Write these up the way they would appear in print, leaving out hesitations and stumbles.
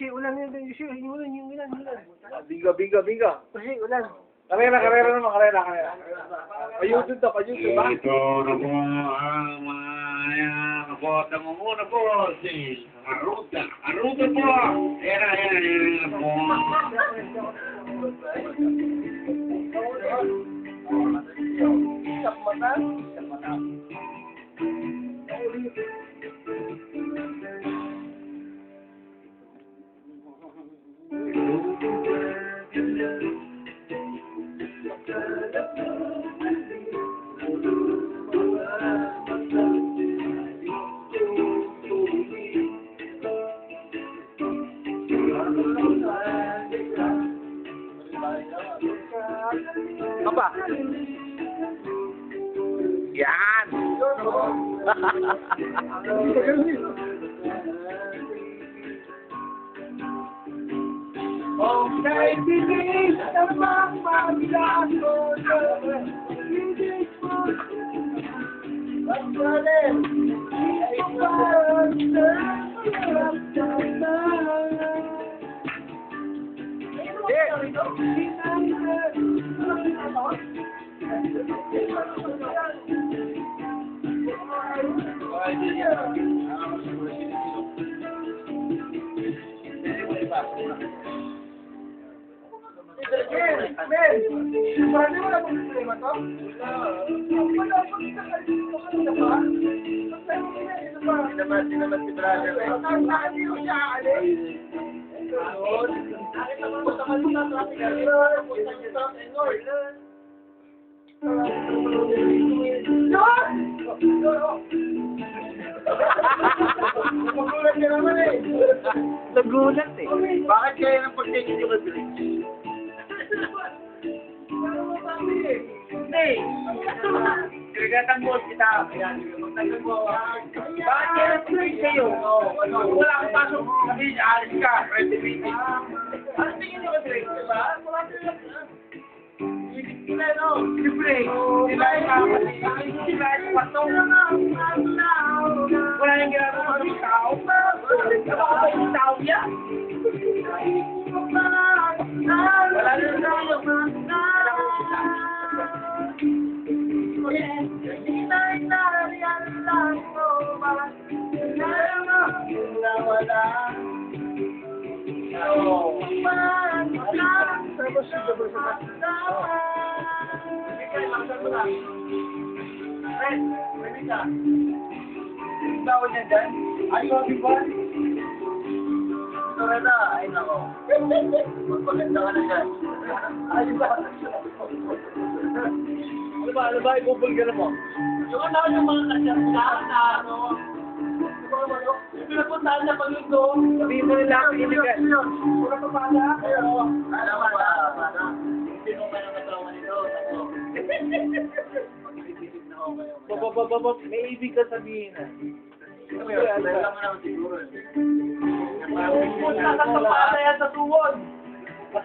Yoshi, ulan yun. Yoshi, yung ulan. Biga. Yoshi, ulan. Karera naman, karera. Pa-YouTube ba? Ito na po ang mga kabota mo muna po. Si Aruta po. Ayan po. Apa? Yan! Okay, bilis namang maglaso bilis mo pagkalim Marami mo na pong problema to? Wala pong nakalito ka na ba? Sinamat si brother eh. Saan niyo siya aalis? Nakita mo sa kanila traffic area. Punta niyo sa North. Nagulat ka naman eh. Nagulat eh. Bakit kaya nang pag-take nyo kay Bridge? Hindi. Kagatan mo kita. Ayan, magtagal mo. Bakit kaya nang pag-take kayo? Wala kang pasok. Sabi, alis ka. Ready meeting. Ano tingin nyo kay Bridge? Diba? Sila no? Siyempre. Sila yung patong. Wala yung ginagawa ng tao. Nakakaba yung tao niya. Wala rin tayo. Tawag niya dyan? Ayaw, Bibon? Lorena, ay nako. Magpaganda ka na dyan. Ay, ba? Ano ba? Ibubul ka na mo? Yung ano yung mga kasyasyahan na ano, yung pinapuntahan na pagluto. Sabihin mo nila ang iligan. Pura pa pala. Alam mo na. Sino ba yung katrawa nito? May ibig ka sabihin na. Alam mo naman siguro. Punta ka sa pala yan sa tuwod. O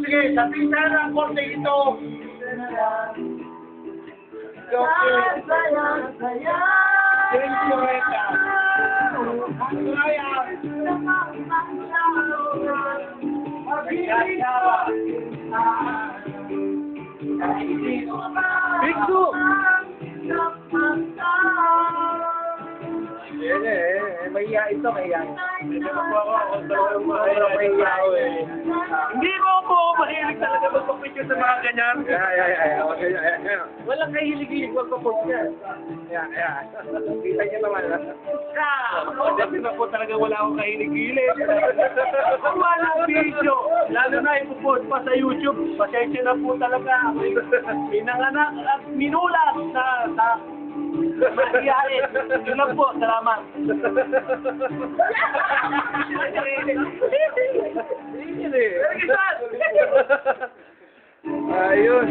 sige, sabihin sana ang korte ito. Thank you, Reka. Bigso! Mahiya ito, mahiya. Hindi mo po mahilig talaga magpapicture sa mga ganyan. Walang kahilig-hilig magpapost yan. Yan. Kita niyo naman. Kasi na po talaga wala akong kahilig-hilig. Kung walang video, lalo na ipopost pa sa YouTube, pasensya na po talaga. Pinanganak at minulat na sa Magiyain. Yun lang po, salamat. Ayun.